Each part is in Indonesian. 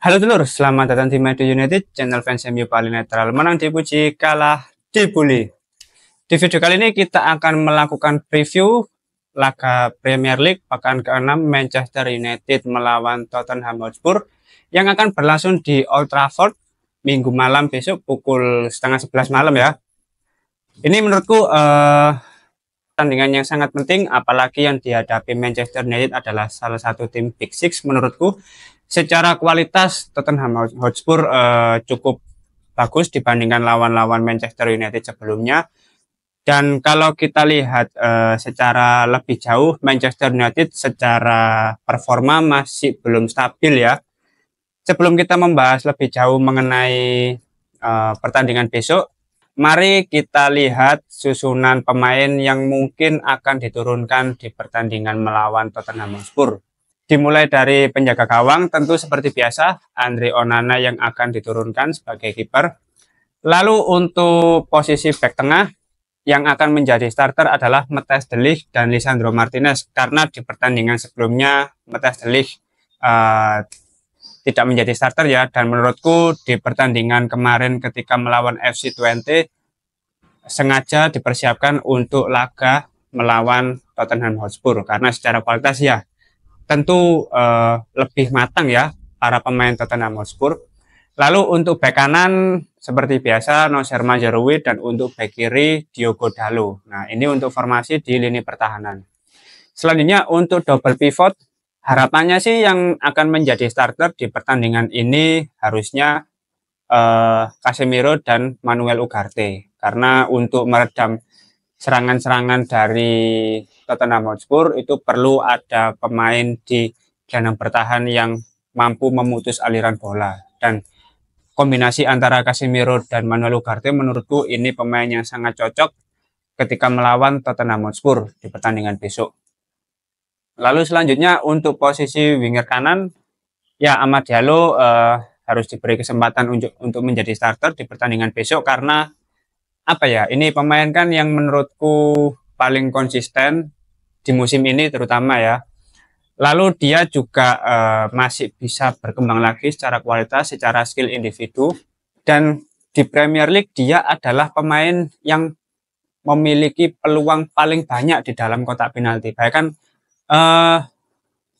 Halo Telur, selamat datang di Madrid United, channel fans MU paling netral. Menang dipuji, kalah dibully. Di video kali ini kita akan melakukan preview laga Premier League pekan ke-6 Manchester United melawan Tottenham Hotspur yang akan berlangsung di Old Trafford Minggu malam besok pukul setengah 11 malam ya. Ini menurutku pertandingan yang sangat penting, apalagi yang dihadapi Manchester United adalah salah satu tim Big Six menurutku. Secara kualitas Tottenham Hotspur cukup bagus dibandingkan lawan-lawan Manchester United sebelumnya. Dan kalau kita lihat secara lebih jauh, Manchester United secara performa masih belum stabil ya. Sebelum kita membahas lebih jauh mengenai pertandingan besok, mari kita lihat susunan pemain yang mungkin akan diturunkan di pertandingan melawan Tottenham Hotspur. Dimulai dari penjaga gawang, tentu seperti biasa, Andre Onana yang akan diturunkan sebagai kiper. Lalu untuk posisi bek tengah, yang akan menjadi starter adalah Matthijs de Ligt dan Lisandro Martinez. Karena di pertandingan sebelumnya, Matthijs de Ligt tidak menjadi starter ya. Dan menurutku di pertandingan kemarin ketika melawan FC Twente, sengaja dipersiapkan untuk laga melawan Tottenham Hotspur. Karena secara kualitas ya, tentu lebih matang ya para pemain Tottenham Hotspur. Lalu untuk bek kanan seperti biasa Nocer Mazraoui dan untuk bek kiri Diogo Dalot. Nah, ini untuk formasi di lini pertahanan. Selanjutnya untuk double pivot, harapannya sih yang akan menjadi starter di pertandingan ini harusnya Casemiro dan Manuel Ugarte. Karena untuk meredam serangan-serangan dari Tottenham Hotspur itu perlu ada pemain di gelandang bertahan yang mampu memutus aliran bola. Dan kombinasi antara Casemiro dan Manuel Ugarte menurutku ini pemain yang sangat cocok ketika melawan Tottenham Hotspur di pertandingan besok. Lalu selanjutnya untuk posisi winger kanan, ya Amad Diallo harus diberi kesempatan untuk menjadi starter di pertandingan besok karena apa ya, ini pemain kan yang menurutku paling konsisten di musim ini terutama ya. Lalu dia juga masih bisa berkembang lagi secara kualitas, secara skill individu. Dan di Premier League dia adalah pemain yang memiliki peluang paling banyak di dalam kotak penalti. Bahkan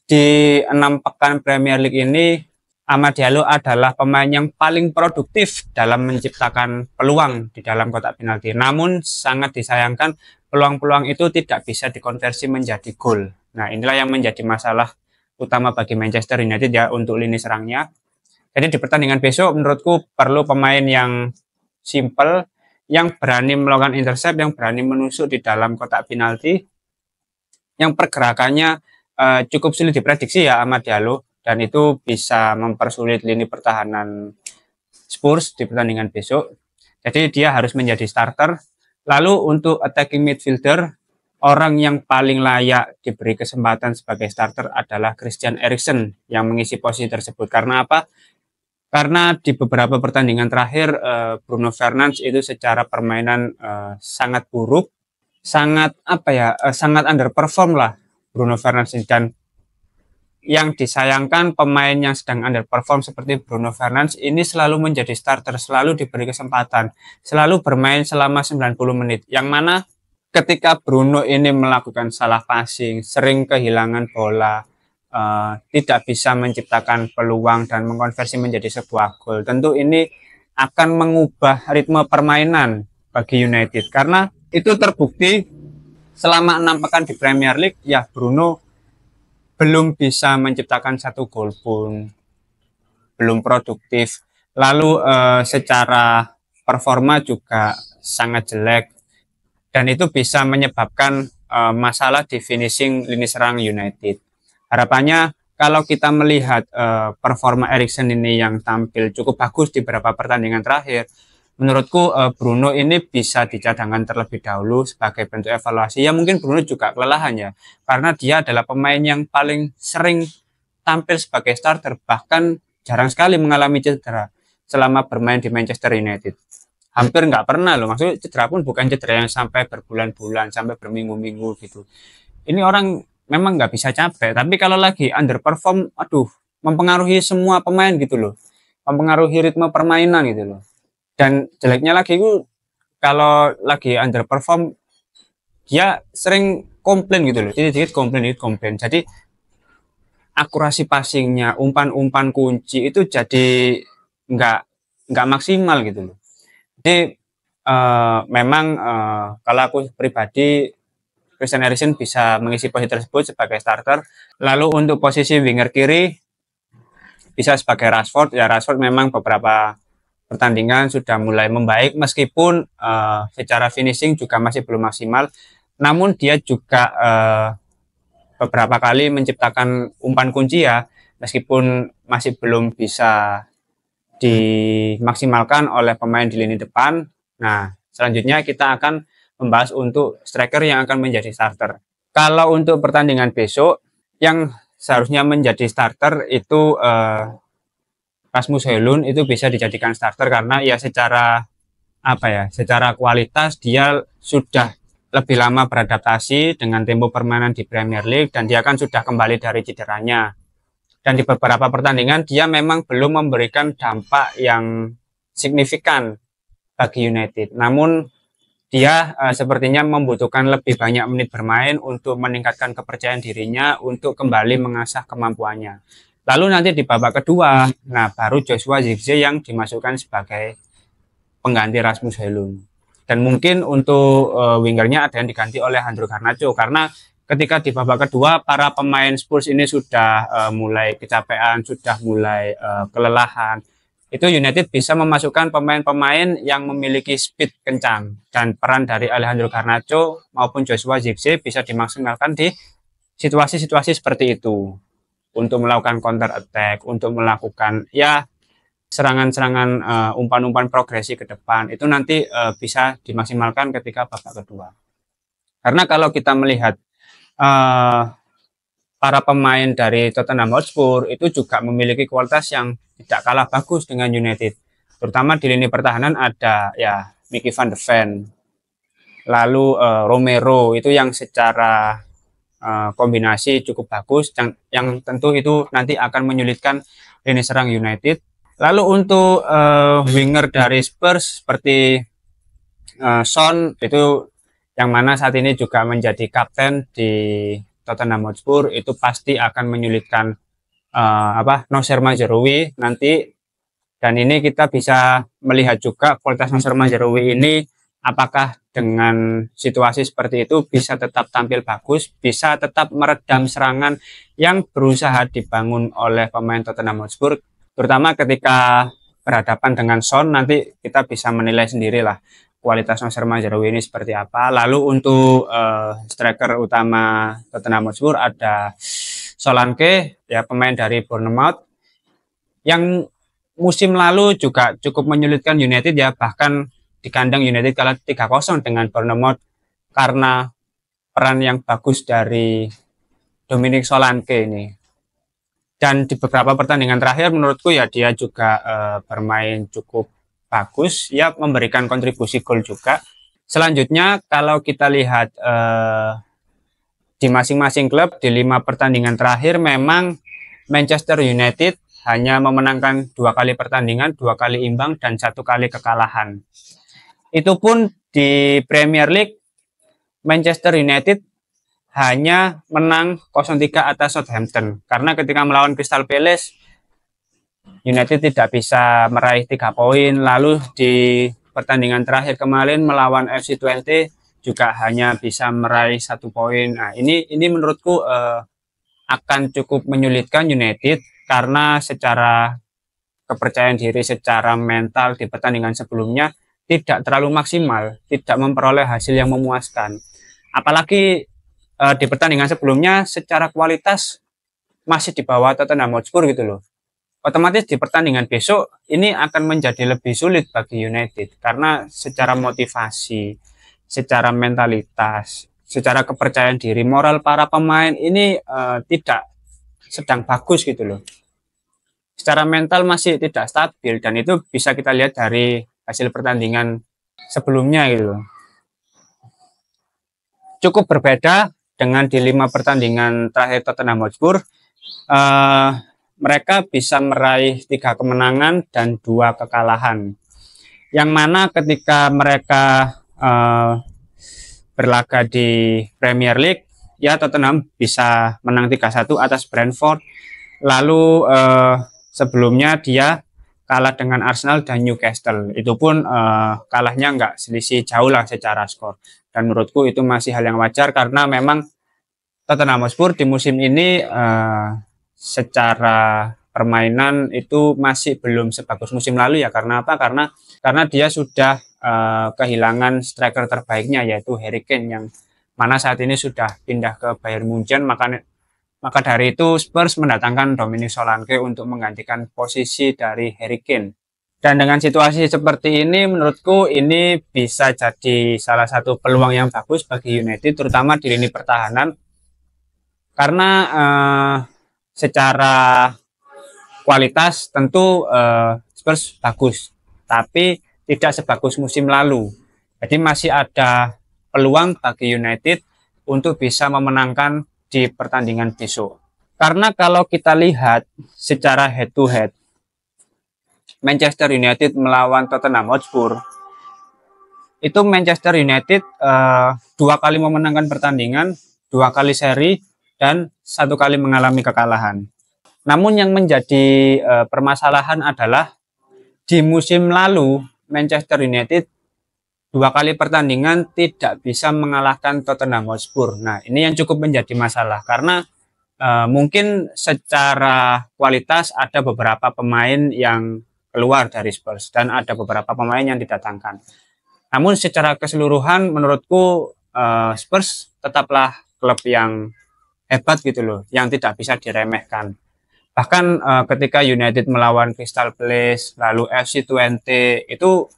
di 6 pekan Premier League ini, Amad Diallo adalah pemain yang paling produktif dalam menciptakan peluang di dalam kotak penalti. Namun sangat disayangkan peluang-peluang itu tidak bisa dikonversi menjadi gol. Nah, inilah yang menjadi masalah utama bagi Manchester United ya untuk lini serangnya. Jadi di pertandingan besok menurutku perlu pemain yang simple, yang berani melakukan intercept, yang berani menusuk di dalam kotak penalti, yang pergerakannya cukup sulit diprediksi ya Amad Diallo. Dan itu bisa mempersulit lini pertahanan Spurs di pertandingan besok. Jadi dia harus menjadi starter. Lalu untuk attacking midfielder, orang yang paling layak diberi kesempatan sebagai starter adalah Christian Eriksen yang mengisi posisi tersebut. Karena apa? Karena di beberapa pertandingan terakhir Bruno Fernandes itu secara permainan sangat buruk, sangat underperform lah Bruno Fernandes. Dan yang disayangkan pemain yang sedang underperform seperti Bruno Fernandes ini selalu menjadi starter, selalu diberi kesempatan, selalu bermain selama 90 menit. Yang mana ketika Bruno ini melakukan salah passing, sering kehilangan bola, tidak bisa menciptakan peluang dan mengkonversi menjadi sebuah gol. Tentu ini akan mengubah ritme permainan bagi United. Karena itu terbukti selama 6 pekan di Premier League, ya Bruno belum bisa menciptakan satu gol pun, belum produktif. Lalu secara performa juga sangat jelek. Dan itu bisa menyebabkan masalah di finishing lini serang United. Harapannya kalau kita melihat performa Eriksen ini yang tampil cukup bagus di beberapa pertandingan terakhir, menurutku Bruno ini bisa dicadangkan terlebih dahulu sebagai bentuk evaluasi. Ya mungkin Bruno juga kelelahan ya, karena dia adalah pemain yang paling sering tampil sebagai starter, bahkan jarang sekali mengalami cedera selama bermain di Manchester United. Hampir nggak pernah loh, maksudnya cedera pun bukan cedera yang sampai berbulan-bulan, sampai berminggu-minggu gitu. Ini orang memang nggak bisa capek, tapi kalau lagi underperform, aduh, mempengaruhi semua pemain gitu loh, mempengaruhi ritme permainan gitu loh. Dan jeleknya lagi itu kalau lagi underperform dia sering komplain gitu loh, dikit-dikit komplain. Jadi akurasi passingnya, umpan-umpan kunci itu jadi nggak nggak maksimal gitu loh. Jadi memang kalau aku pribadi Christian Eriksen bisa mengisi posisi tersebut sebagai starter. Lalu untuk posisi winger kiri bisa sebagai Rashford. Ya Rashford memang beberapa pertandingan sudah mulai membaik meskipun secara finishing juga masih belum maksimal. Namun dia juga beberapa kali menciptakan umpan kunci ya, meskipun masih belum bisa dimaksimalkan oleh pemain di lini depan. Nah, selanjutnya kita akan membahas untuk striker yang akan menjadi starter. Kalau untuk pertandingan besok, yang seharusnya menjadi starter itu Rasmus Højlund itu bisa dijadikan starter karena ya secara secara kualitas dia sudah lebih lama beradaptasi dengan tempo permainan di Premier League dan dia kan sudah kembali dari cederanya. Dan di beberapa pertandingan dia memang belum memberikan dampak yang signifikan bagi United. Namun dia sepertinya membutuhkan lebih banyak menit bermain untuk meningkatkan kepercayaan dirinya, untuk kembali mengasah kemampuannya. Lalu nanti di babak kedua, nah baru Joshua Zirkzee yang dimasukkan sebagai pengganti Rasmus Højlund. Dan mungkin untuk wingernya ada yang diganti oleh Andrew Garnacho karena ketika di babak kedua para pemain Spurs ini sudah mulai kecapean, sudah mulai kelelahan. Itu United bisa memasukkan pemain-pemain yang memiliki speed kencang dan peran dari Alejandro Garnacho maupun Joshua Zirkzee bisa dimaksimalkan di situasi-situasi seperti itu untuk melakukan counter attack, untuk melakukan ya serangan-serangan umpan-umpan progresi ke depan itu nanti bisa dimaksimalkan ketika babak kedua. Karena kalau kita melihat para pemain dari Tottenham Hotspur itu juga memiliki kualitas yang tidak kalah bagus dengan United. Terutama di lini pertahanan ada ya Mickey van de Ven, lalu Romero itu yang secara kombinasi cukup bagus yang tentu itu nanti akan menyulitkan lini serang United. Lalu untuk winger dari Spurs seperti Son itu yang mana saat ini juga menjadi kapten di Tottenham Hotspur itu pasti akan menyulitkan Noussair Mazraoui nanti. Dan ini kita bisa melihat juga kualitas Noussair Mazraoui ini apakah dengan situasi seperti itu bisa tetap tampil bagus, bisa tetap meredam serangan yang berusaha dibangun oleh pemain Tottenham Hotspur, terutama ketika berhadapan dengan Son. Nanti kita bisa menilai sendirilah kualitas Noussair Mazraoui ini seperti apa. Lalu untuk striker utama Tottenham Hotspur ada Solanke, ya pemain dari Bournemouth yang musim lalu juga cukup menyulitkan United ya, bahkan di kandang United kalah 3-0 dengan Bournemouth karena peran yang bagus dari Dominic Solanke ini. Dan di beberapa pertandingan terakhir menurutku ya dia juga bermain cukup bagus, ya memberikan kontribusi gol juga. Selanjutnya kalau kita lihat di masing-masing klub di 5 pertandingan terakhir memang Manchester United hanya memenangkan 2 kali pertandingan, 2 kali imbang dan 1 kali kekalahan. Itu pun di Premier League Manchester United hanya menang 0-3 atas Southampton karena ketika melawan Crystal Palace United tidak bisa meraih 3 poin. Lalu di pertandingan terakhir kemarin melawan FC Twente juga hanya bisa meraih 1 poin. Nah, ini menurutku akan cukup menyulitkan United karena secara kepercayaan diri, secara mental di pertandingan sebelumnya tidak terlalu maksimal, tidak memperoleh hasil yang memuaskan. Apalagi di pertandingan sebelumnya secara kualitas masih di bawah Tottenham Hotspur gitu loh. Otomatis di pertandingan besok ini akan menjadi lebih sulit bagi United karena secara motivasi, secara mentalitas, secara kepercayaan diri, moral para pemain ini tidak sedang bagus gitu loh. Secara mental masih tidak stabil dan itu bisa kita lihat dari hasil pertandingan sebelumnya gitu loh. Cukup berbeda dengan di 5 pertandingan terakhir Tottenham Hotspur. mereka bisa meraih 3 kemenangan dan 2 kekalahan. Yang mana ketika mereka berlaga di Premier League, ya Tottenham bisa menang 3-1 atas Brentford. Lalu sebelumnya dia kalah dengan Arsenal dan Newcastle. Itu pun kalahnya nggak selisih jauh lah secara skor. Dan menurutku itu masih hal yang wajar karena memang Tottenham Hotspur di musim ini secara permainan itu masih belum sebagus musim lalu ya. Karena apa? Karena dia sudah kehilangan striker terbaiknya yaitu Harry Kane yang mana saat ini sudah pindah ke Bayern Munchen. Maka dari itu Spurs mendatangkan Dominic Solanke untuk menggantikan posisi dari Harry Kane. Dan dengan situasi seperti ini menurutku ini bisa jadi salah satu peluang yang bagus bagi United terutama di lini pertahanan. Karena secara kualitas tentu Spurs bagus, tapi tidak sebagus musim lalu. Jadi masih ada peluang bagi United untuk bisa memenangkan di pertandingan besok. Karena kalau kita lihat secara head to head, Manchester United melawan Tottenham Hotspur, itu Manchester United 2 kali memenangkan pertandingan, 2 kali seri, dan 1 kali mengalami kekalahan. Namun yang menjadi permasalahan adalah di musim lalu Manchester United 2 kali pertandingan tidak bisa mengalahkan Tottenham Hotspur. Nah, ini yang cukup menjadi masalah karena mungkin secara kualitas ada beberapa pemain yang keluar dari Spurs dan ada beberapa pemain yang didatangkan. Namun secara keseluruhan menurutku Spurs tetaplah klub yang hebat gitu loh, yang tidak bisa diremehkan. Bahkan ketika United melawan Crystal Palace, lalu FC20 itu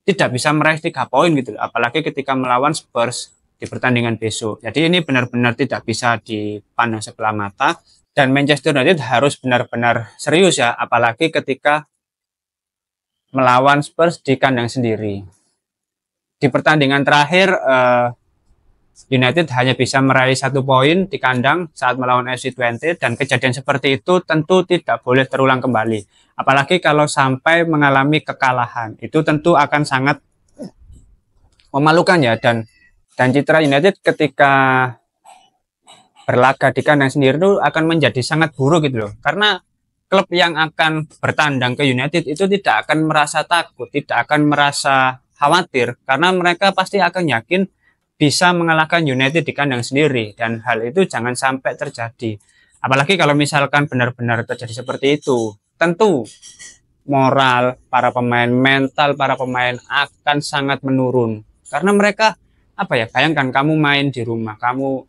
tidak bisa meraih 3 poin gitu loh. Apalagi ketika melawan Spurs di pertandingan besok. Jadi ini benar-benar tidak bisa dipandang sebelah mata. Dan Manchester United harus benar-benar serius ya. Apalagi ketika melawan Spurs di kandang sendiri. Di pertandingan terakhir United hanya bisa meraih 1 poin di kandang saat melawan FC20 dan kejadian seperti itu tentu tidak boleh terulang kembali. Apalagi kalau sampai mengalami kekalahan, itu tentu akan sangat memalukan ya dan citra United ketika berlaga di kandang sendiri itu akan menjadi sangat buruk gitu loh. Karena klub yang akan bertandang ke United itu tidak akan merasa takut, tidak akan merasa khawatir karena mereka pasti akan yakin bisa mengalahkan United di kandang sendiri dan hal itu jangan sampai terjadi. Apalagi kalau misalkan benar-benar terjadi seperti itu, tentu moral para pemain, mental para pemain akan sangat menurun. Karena mereka bayangkan kamu main di rumah, kamu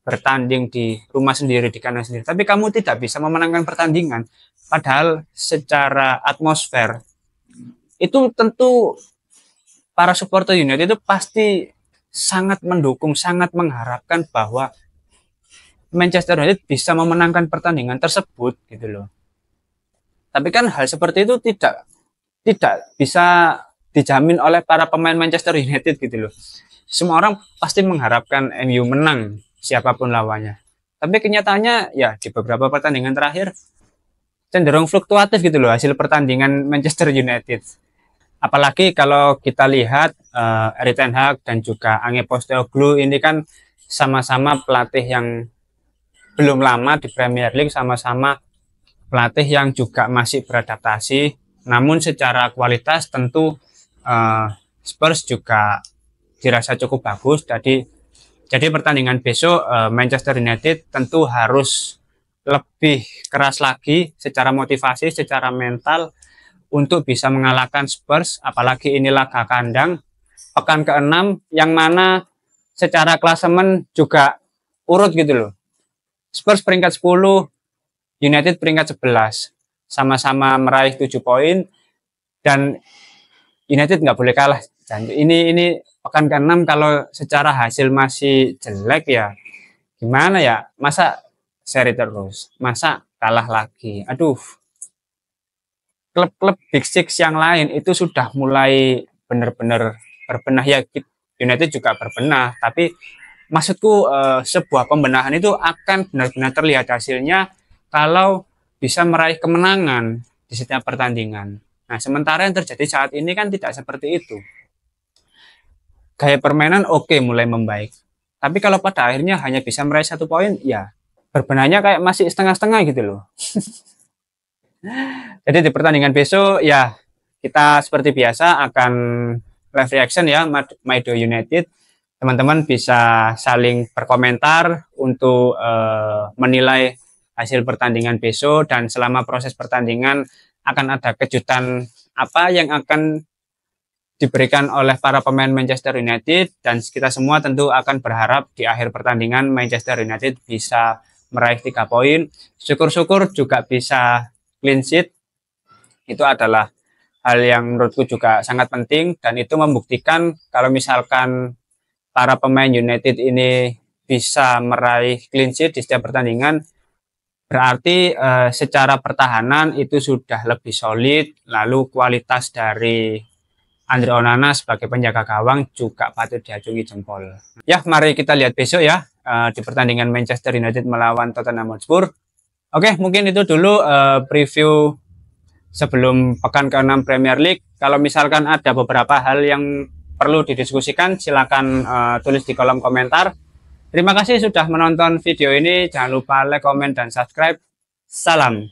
bertanding di rumah sendiri, di kandang sendiri, tapi kamu tidak bisa memenangkan pertandingan. Padahal secara atmosfer itu tentu para supporter United itu pasti sangat mendukung, sangat mengharapkan bahwa Manchester United bisa memenangkan pertandingan tersebut gitu loh. Tapi kan hal seperti itu tidak bisa dijamin oleh para pemain Manchester United gitu loh. Semua orang pasti mengharapkan MU menang siapapun lawannya. Tapi kenyataannya ya di beberapa pertandingan terakhir cenderung fluktuatif gitu loh hasil pertandingan Manchester United. Apalagi kalau kita lihat Erik ten Hag dan juga Ange Postecoglou ini kan sama-sama pelatih yang belum lama di Premier League, sama-sama pelatih yang juga masih beradaptasi. Namun secara kualitas tentu Spurs juga dirasa cukup bagus. Jadi pertandingan besok Manchester United tentu harus lebih keras lagi secara motivasi, secara mental untuk bisa mengalahkan Spurs, apalagi ini laga kandang pekan ke-6 yang mana secara klasemen juga urut gitu loh. Spurs peringkat 10, United peringkat 11, sama-sama meraih 7 poin dan United nggak boleh kalah. Dan ini pekan ke-6 kalau secara hasil masih jelek ya gimana ya, masa seri terus, masa kalah lagi, aduh. Klub-klub Big Six yang lain itu sudah mulai benar-benar berbenah ya, United juga berbenah, tapi maksudku sebuah pembenahan itu akan benar-benar terlihat hasilnya kalau bisa meraih kemenangan di setiap pertandingan. Nah, sementara yang terjadi saat ini kan tidak seperti itu. Gaya permainan oke, mulai membaik. Tapi kalau pada akhirnya hanya bisa meraih 1 poin, ya berbenahnya kayak masih setengah-setengah gitu loh. Jadi di pertandingan besok ya kita seperti biasa akan live reaction ya, Maido United. Teman-teman bisa saling berkomentar untuk menilai hasil pertandingan besok, dan selama proses pertandingan akan ada kejutan apa yang akan diberikan oleh para pemain Manchester United, dan kita semua tentu akan berharap di akhir pertandingan Manchester United bisa meraih 3 poin. Syukur-syukur juga bisa clean sheet. Itu adalah hal yang menurutku juga sangat penting, dan itu membuktikan kalau misalkan para pemain United ini bisa meraih clean sheet di setiap pertandingan, berarti secara pertahanan itu sudah lebih solid, lalu kualitas dari Andre Onana sebagai penjaga gawang juga patut diacungi jempol. Ya, mari kita lihat besok ya di pertandingan Manchester United melawan Tottenham Hotspur. Oke, mungkin itu dulu preview sebelum pekan ke-6 Premier League. Kalau misalkan ada beberapa hal yang perlu didiskusikan, silakan tulis di kolom komentar. Terima kasih sudah menonton video ini. Jangan lupa like, komen, dan subscribe. Salam.